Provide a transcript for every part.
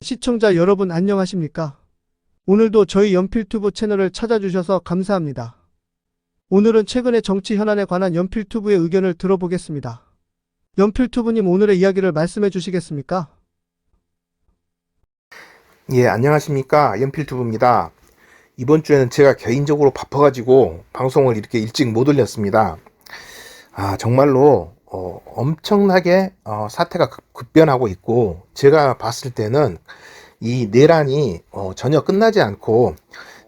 시청자 여러분 안녕하십니까? 오늘도 저희 연필투브 채널을 찾아주셔서 감사합니다. 오늘은 최근의 정치 현안에 관한 연필투브의 의견을 들어보겠습니다. 연필투브님 오늘의 이야기를 말씀해 주시겠습니까? 예, 안녕하십니까. 연필투브입니다. 이번 주에는 제가 개인적으로 바빠가지고 방송을 이렇게 일찍 못 올렸습니다. 정말로 엄청나게 사태가 급변하고 있고, 제가 봤을 때는 이 내란이 전혀 끝나지 않고,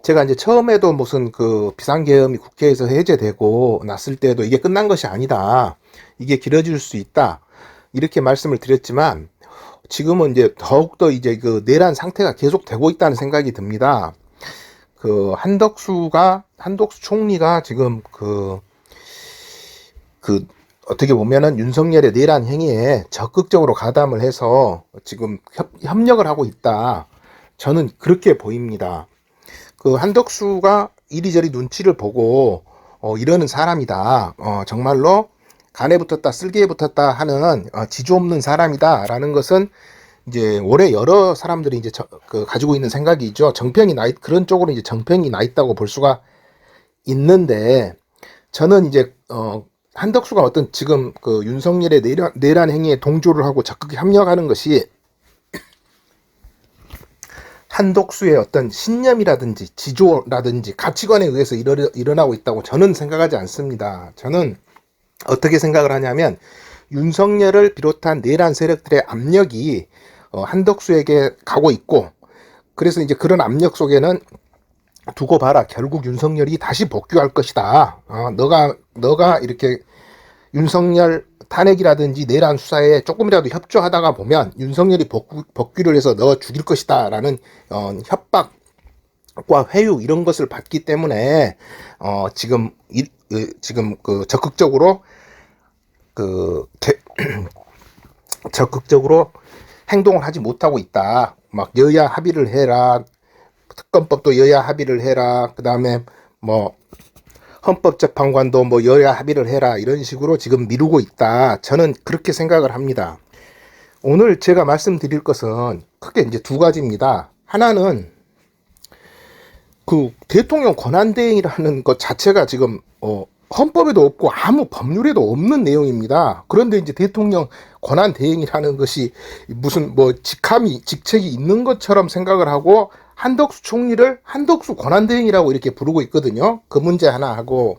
제가 이제 처음에도 무슨 그 비상계엄이 국회에서 해제되고 났을 때도 이게 끝난 것이 아니다, 이게 길어질 수 있다, 이렇게 말씀을 드렸지만, 지금은 이제 더욱더 이제 그 내란 상태가 계속되고 있다는 생각이 듭니다. 그 한덕수 총리가 지금 어떻게 보면은 윤석열의 내란 행위에 적극적으로 가담을 해서 지금 협력을 하고 있다, 저는 그렇게 보입니다. 그 한덕수가 이리저리 눈치를 보고 이러는 사람이다, 정말로 간에 붙었다 쓸개에 붙었다 하는 지조 없는 사람이다 라는 것은 이제 올해 여러 사람들이 이제 가지고 있는 생각이죠. 그런 쪽으로 이제 정평이 나 있다고 볼 수가 있는데, 저는 이제 한덕수가 어떤 지금 그 윤석열의 내란 행위에 동조를 하고 적극 협력하는 것이 한덕수의 어떤 신념이라든지 지조라든지 가치관에 의해서 일어나고 있다고 저는 생각하지 않습니다. 저는 어떻게 생각을 하냐면, 윤석열을 비롯한 내란 세력들의 압력이 한덕수에게 가고 있고, 그래서 이제 그런 압력 속에는 두고 봐라, 결국 윤석열이 다시 복귀할 것이다, 너가 이렇게 윤석열 탄핵이라든지 내란 수사에 조금이라도 협조하다가 보면 윤석열이 복귀를 해서 너 죽일 것이다 라는 협박과 회유, 이런 것을 받기 때문에 지금 적극적으로 적극적으로 행동을 하지 못하고 있다. 막 여야 합의를 해라, 특검법도 여야 합의를 해라, 그 다음에 뭐 헌법재판관도 뭐 여야 합의를 해라, 이런 식으로 지금 미루고 있다, 저는 그렇게 생각을 합니다. 오늘 제가 말씀드릴 것은 크게 이제 두 가지입니다. 하나는 그 대통령 권한대행이라는 것 자체가 지금 헌법에도 없고 아무 법률에도 없는 내용입니다. 그런데 이제 대통령 권한대행이라는 것이 무슨 뭐 직책이 있는 것처럼 생각을 하고 한덕수 총리를 한덕수 권한대행이라고 이렇게 부르고 있거든요. 그 문제 하나 하고,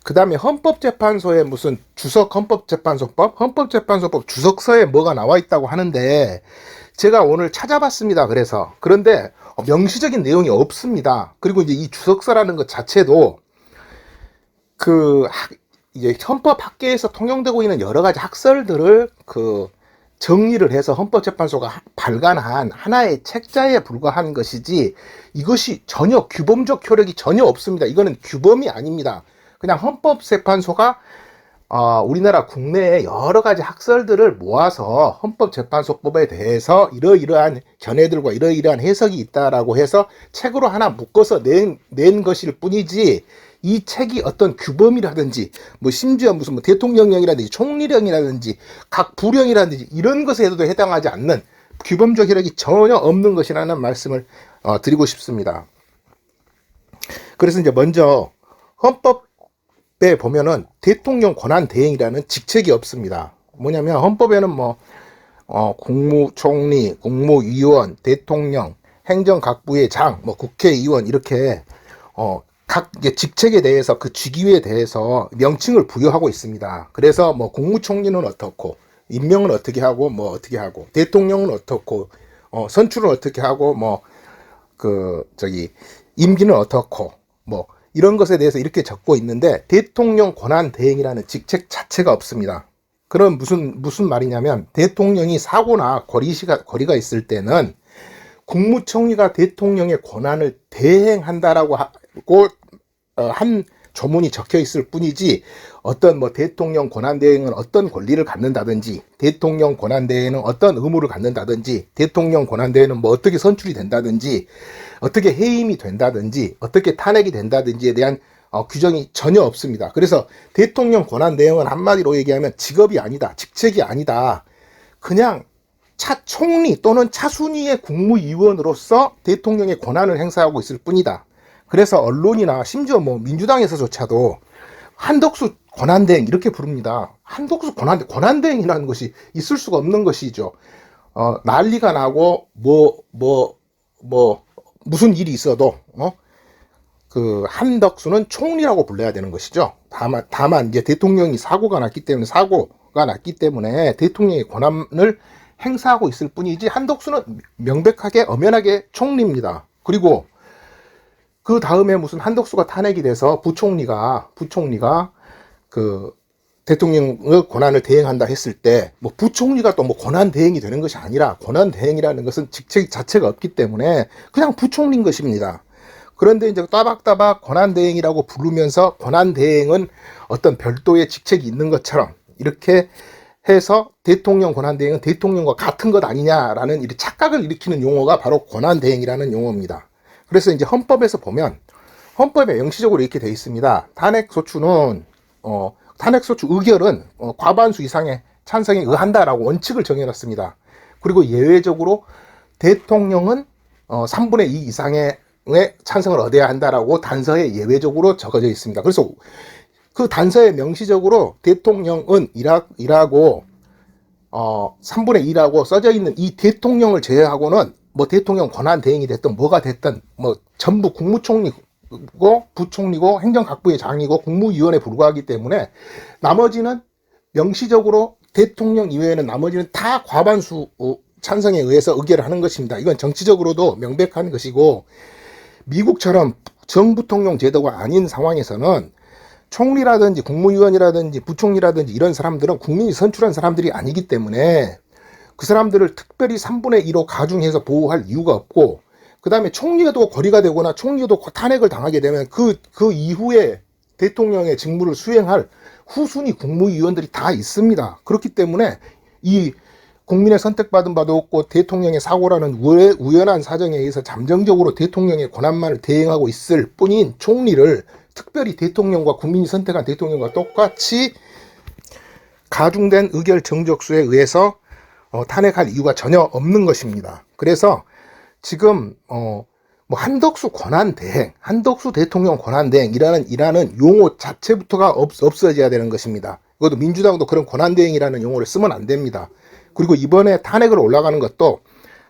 그 다음에 헌법재판소에 무슨 주석 헌법재판소법 주석서에 뭐가 나와 있다고 하는데, 제가 오늘 찾아봤습니다. 그런데 명시적인 내용이 없습니다. 그리고 이제 이 주석서라는 것 자체도 이제 헌법 학계에서 통용되고 있는 여러 가지 학설들을 정리를 해서 헌법재판소가 발간한 하나의 책자에 불과한 것이지, 이것이 전혀 규범적 효력이 전혀 없습니다. 이거는 규범이 아닙니다. 그냥 헌법재판소가 우리나라 국내의 여러 가지 학설들을 모아서 헌법재판소법에 대해서 이러이러한 견해들과 이러이러한 해석이 있다라고 해서 책으로 하나 묶어서 낸 것일 뿐이지, 이 책이 어떤 규범이라든지 뭐 심지어 무슨 뭐 대통령령이라든지 총리령이라든지 각 부령이라든지 이런 것에도 해당하지 않는 규범적 효력이 전혀 없는 것이라는 말씀을 드리고 싶습니다. 그래서 이제 먼저 헌법에 보면은 대통령 권한 대행이라는 직책이 없습니다. 뭐냐면 헌법에는 뭐 국무총리, 국무위원, 대통령, 행정각부의 장, 뭐 국회의원, 이렇게 각 직책에 대해서 그 직위에 대해서 명칭을 부여하고 있습니다. 그래서 뭐 국무총리는 어떻고, 임명은 어떻게 하고, 뭐 어떻게 하고, 대통령은 어떻고, 선출은 어떻게 하고, 뭐 임기는 어떻고, 뭐 이런 것에 대해서 이렇게 적고 있는데, 대통령 권한 대행이라는 직책 자체가 없습니다. 그럼 무슨 말이냐면, 대통령이 사고나 거리가 있을 때는 국무총리가 대통령의 권한을 대행한다라고 하고 한 조문이 적혀 있을 뿐이지, 어떤 뭐 대통령 권한대행은 어떤 권리를 갖는다든지, 대통령 권한대행은 어떤 의무를 갖는다든지, 대통령 권한대행은 뭐 어떻게 선출이 된다든지, 어떻게 해임이 된다든지, 어떻게 탄핵이 된다든지에 대한 규정이 전혀 없습니다. 그래서 대통령 권한대행은 한마디로 얘기하면 직업이 아니다, 직책이 아니다, 그냥 차총리 또는 차순위의 국무위원으로서 대통령의 권한을 행사하고 있을 뿐이다. 그래서 언론이나 심지어 뭐 민주당에서조차도 한덕수 권한대행 이렇게 부릅니다. 한덕수 권한대행이라는 것이 있을 수가 없는 것이죠. 난리가 나고 무슨 일이 있어도 그 한덕수는 총리라고 불러야 되는 것이죠. 다만 이제 대통령이 사고가 났기 때문에 대통령의 권한을 행사하고 있을 뿐이지 한덕수는 명백하게 엄연하게 총리입니다. 그리고 그 다음에 무슨 한덕수가 탄핵이 돼서 부총리가 그 대통령의 권한을 대행한다 했을 때 뭐 부총리가 또 뭐 권한 대행이 되는 것이 아니라 권한 대행이라는 것은 직책 자체가 없기 때문에 그냥 부총리인 것입니다. 그런데 이제 따박따박 권한 대행이라고 부르면서 권한 대행은 어떤 별도의 직책이 있는 것처럼 이렇게 해서 대통령 권한 대행은 대통령과 같은 것 아니냐라는 이 착각을 일으키는 용어가 바로 권한 대행이라는 용어입니다. 그래서 이제 헌법에서 보면 헌법에 명시적으로 이렇게 되어 있습니다. 탄핵소추 의결은 과반수 이상의 찬성에 의한다라고 원칙을 정해놨습니다. 그리고 예외적으로 대통령은 3분의 2 이상의 찬성을 얻어야 한다라고 단서에 예외적으로 적어져 있습니다. 그래서 그 단서에 명시적으로 대통령은 이라고 3분의 2라고 써져 있는 이 대통령을 제외하고는 뭐 대통령 권한 대행이 됐든 뭐가 됐든 뭐 전부 국무총리고 부총리고 행정각부의 장이고 국무위원에 불과하기 때문에 나머지는 명시적으로 대통령 이외에는 나머지는 다 과반수 찬성에 의해서 의결을 하는 것입니다. 이건 정치적으로도 명백한 것이고 미국처럼 정부통령 제도가 아닌 상황에서는 총리라든지 국무위원이라든지 부총리라든지 이런 사람들은 국민이 선출한 사람들이 아니기 때문에 그 사람들을 특별히 3분의 2로 가중해서 보호할 이유가 없고 그 다음에 총리도 거리가 되거나 총리도 탄핵을 당하게 되면 그 이후에 대통령의 직무를 수행할 후순위 국무위원들이 다 있습니다. 그렇기 때문에 이 국민의 선택받은 바도 없고 대통령의 사고라는 우연한 사정에 의해서 잠정적으로 대통령의 권한만을 대행하고 있을 뿐인 총리를 특별히 대통령과 국민이 선택한 대통령과 똑같이 가중된 의결 정족수에 의해서 탄핵할 이유가 전혀 없는 것입니다. 그래서 지금 뭐 한덕수 권한 대행, 한덕수 대통령 권한 대행이라는 용어 자체부터가 없어져야 되는 것입니다. 이것도 민주당도 그런 권한 대행이라는 용어를 쓰면 안 됩니다. 그리고 이번에 탄핵을 올라가는 것도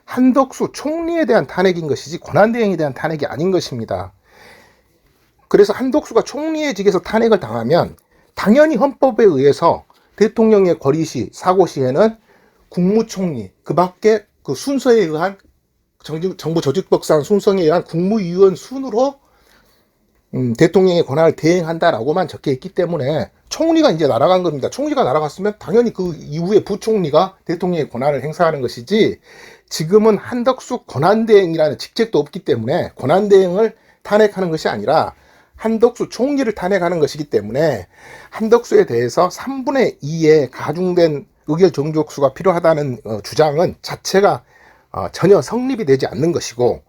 한덕수 총리에 대한 탄핵인 것이지 권한 대행에 대한 탄핵이 아닌 것입니다. 그래서 한덕수가 총리의 직에서 탄핵을 당하면 당연히 헌법에 의해서 대통령의 거리시, 사고시에는 국무총리, 그 밖에 그 순서에 의한 정부 조직법상 순서에 의한 국무위원 순으로 대통령의 권한을 대행한다라고만 적혀 있기 때문에 총리가 이제 날아간 겁니다. 총리가 날아갔으면 당연히 그 이후에 부총리가 대통령의 권한을 행사하는 것이지 지금은 한덕수 권한대행이라는 직책도 없기 때문에 권한대행을 탄핵하는 것이 아니라 한덕수 총리를 탄핵하는 것이기 때문에 한덕수에 대해서 3분의 2의 가중된 의결 정족수가 필요하다는 주장은 자체가 전혀 성립이 되지 않는 것이고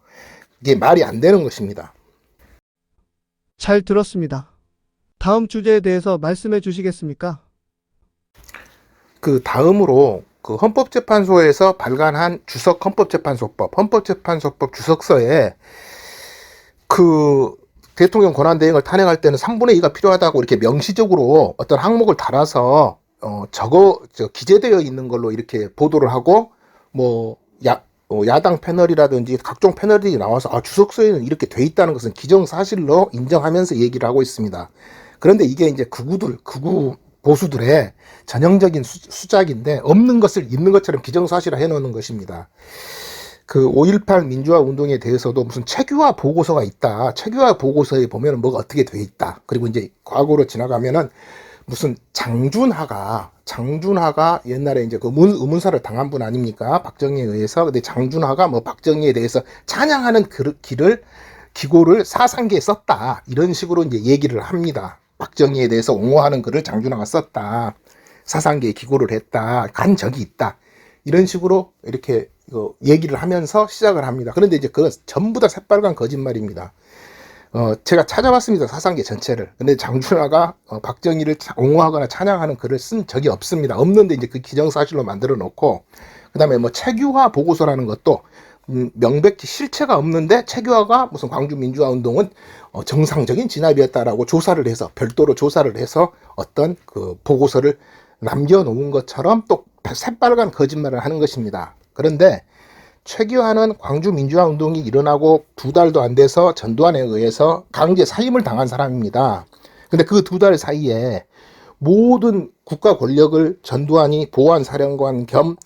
이게 말이 안 되는 것입니다. 잘 들었습니다. 다음 주제에 대해서 말씀해 주시겠습니까? 그 다음으로 그 헌법재판소에서 발간한 주석 헌법재판소법 주석서에 그 대통령 권한대행을 탄핵할 때는 3분의 2가 필요하다고 이렇게 명시적으로 어떤 항목을 달아서 기재되어 있는 걸로 이렇게 보도를 하고 뭐 야당 패널이라든지 각종 패널들이 나와서 주석서에는 이렇게 돼 있다는 것은 기정사실로 인정하면서 얘기를 하고 있습니다. 그런데 이게 이제 극우 보수들의 전형적인 수작인데 없는 것을 있는 것처럼 기정사실화 해놓는 것입니다. 그 5.18 민주화 운동에 대해서도 무슨 체계화 보고서가 있다. 체계화 보고서에 보면 뭐가 어떻게 돼 있다. 그리고 이제 과거로 지나가면은 무슨 장준하가 옛날에 이제 그 의문사를 당한 분 아닙니까? 박정희에 의해서. 근데 장준하가 뭐 박정희에 대해서 찬양하는 기고를 사상기에 썼다. 이런 식으로 이제 얘기를 합니다. 박정희에 대해서 옹호하는 글을 장준하가 썼다. 사상기에 기고를 했다. 간 적이 있다. 이런 식으로 이렇게 얘기를 하면서 시작을 합니다. 그런데 이제 그건 전부 다 새빨간 거짓말입니다. 제가 찾아봤습니다. 사상계 전체를. 근데 장준하가 박정희를 옹호하거나 찬양하는 글을 쓴 적이 없습니다. 없는데 이제 그 기정사실로 만들어 놓고, 그 다음에 뭐 체규화 보고서라는 것도 명백히 실체가 없는데 체규화가 무슨 광주 민주화 운동은 정상적인 진압이었다라고 조사를 해서, 별도로 조사를 해서 어떤 그 보고서를 남겨놓은 것처럼 또 새빨간 거짓말을 하는 것입니다. 그런데 최규하는 광주 민주화 운동이 일어나고 2달도 안 돼서 전두환에 의해서 강제 사임을 당한 사람입니다. 근데 그 2달 사이에 모든 국가 권력을 전두환이 보안 사령관 겸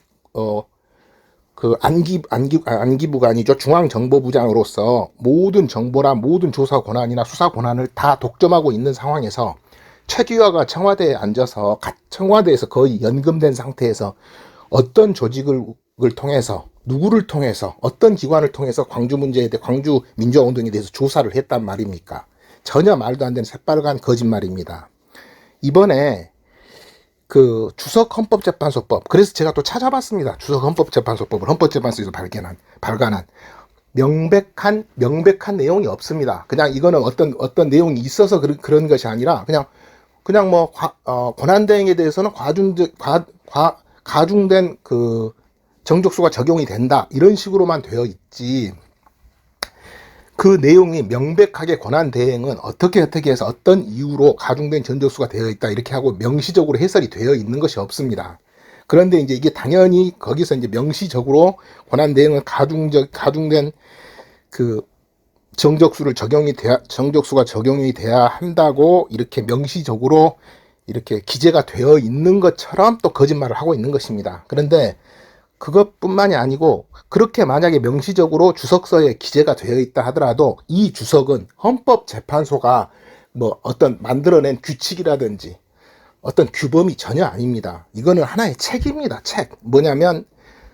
안기부가 아니죠. 중앙정보부장으로서 모든 정보나 모든 조사 권한이나 수사 권한을 다 독점하고 있는 상황에서 최규하가 청와대에 앉아서 청와대에서 거의 연금된 상태에서 어떤 조직을 통해서, 누구를 통해서, 어떤 기관을 통해서 광주 문제에 대해, 광주 민주화 운동에 대해서 조사를 했단 말입니까? 전혀 말도 안 되는 새빨간 거짓말입니다. 이번에 그 주석 헌법재판소법, 그래서 제가 또 찾아봤습니다. 주석 헌법재판소법을 헌법재판소에서 발간한 명백한 내용이 없습니다. 그냥 이거는 어떤 내용이 있어서 그런 것이 아니라 그냥 뭐 권한대행에 대해서는 가중된 그 정족수가 적용이 된다, 이런 식으로만 되어 있지, 그 내용이 명백하게 권한대행은 어떻게 해서 어떤 이유로 가중된 정족수가 되어 있다 이렇게 하고 명시적으로 해설이 되어 있는 것이 없습니다. 그런데 이제 이게 당연히 거기서 이제 명시적으로 권한대행은 가중된 그 정족수가 적용이 돼야 한다고 이렇게 명시적으로 이렇게 기재가 되어 있는 것처럼 또 거짓말을 하고 있는 것입니다. 그런데 그것뿐만이 아니고, 그렇게 만약에 명시적으로 주석서에 기재가 되어 있다 하더라도 이 주석은 헌법재판소가 뭐 어떤 만들어낸 규칙이라든지 어떤 규범이 전혀 아닙니다. 이거는 하나의 책입니다. 책. 뭐냐면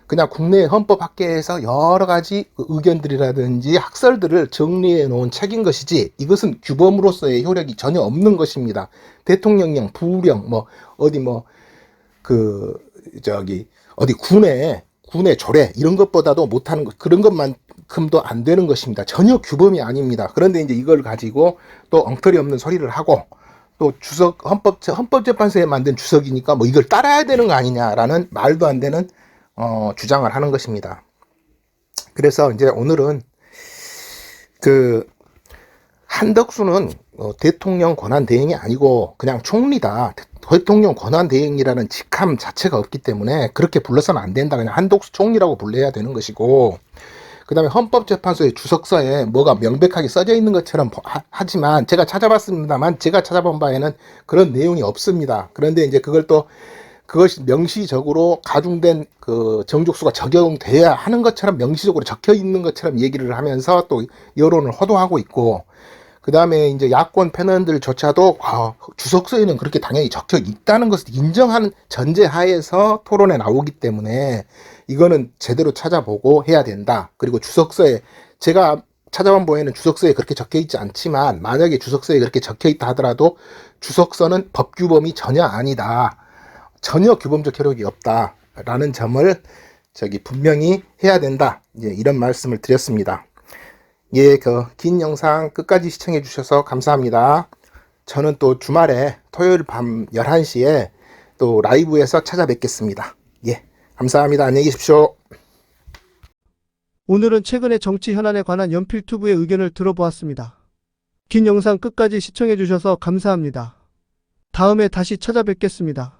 그냥 국내 헌법학계에서 여러 가지 의견들이라든지 학설들을 정리해 놓은 책인 것이지, 이것은 규범으로서의 효력이 전혀 없는 것입니다. 대통령령, 부령, 어디 군의 조례 이런 것보다도 못하는 것, 그런 것만큼도 안 되는 것입니다. 전혀 규범이 아닙니다. 그런데 이제 이걸 가지고 또 엉터리 없는 소리를 하고, 또 헌법재판소에 만든 주석이니까 뭐 이걸 따라야 되는 거 아니냐라는 말도 안 되는 주장을 하는 것입니다. 그래서 이제 오늘은 그 한덕수는 대통령 권한 대행이 아니고 그냥 총리다. 대통령 권한 대행이라는 직함 자체가 없기 때문에 그렇게 불러서는 안 된다. 그냥 한덕수 총리라고 불러야 되는 것이고, 그 다음에 헌법재판소의 주석서에 뭐가 명백하게 써져 있는 것처럼 하지만, 제가 찾아봤습니다만 제가 찾아본 바에는 그런 내용이 없습니다. 그런데 이제 그것이 명시적으로 가중된 그 정족수가 적용돼야 하는 것처럼 명시적으로 적혀 있는 것처럼 얘기를 하면서 또 여론을 호도하고 있고, 그 다음에 이제 야권 패널들조차도 주석서에는 그렇게 당연히 적혀 있다는 것을 인정하는 전제하에서 토론에 나오기 때문에 이거는 제대로 찾아보고 해야 된다. 그리고 주석서에, 제가 찾아본 바에는 주석서에 그렇게 적혀 있지 않지만, 만약에 주석서에 그렇게 적혀 있다 하더라도 주석서는 법규범이 전혀 아니다. 전혀 규범적 효력이 없다라는 점을 분명히 해야 된다. 이런 말씀을 드렸습니다. 예, 긴 영상 끝까지 시청해 주셔서 감사합니다. 저는 또 주말에 토요일 밤 11시에 또 라이브에서 찾아뵙겠습니다. 예, 감사합니다. 안녕히 계십시오. 오늘은 최근의 정치 현안에 관한 연필투브의 의견을 들어보았습니다. 긴 영상 끝까지 시청해 주셔서 감사합니다. 다음에 다시 찾아뵙겠습니다.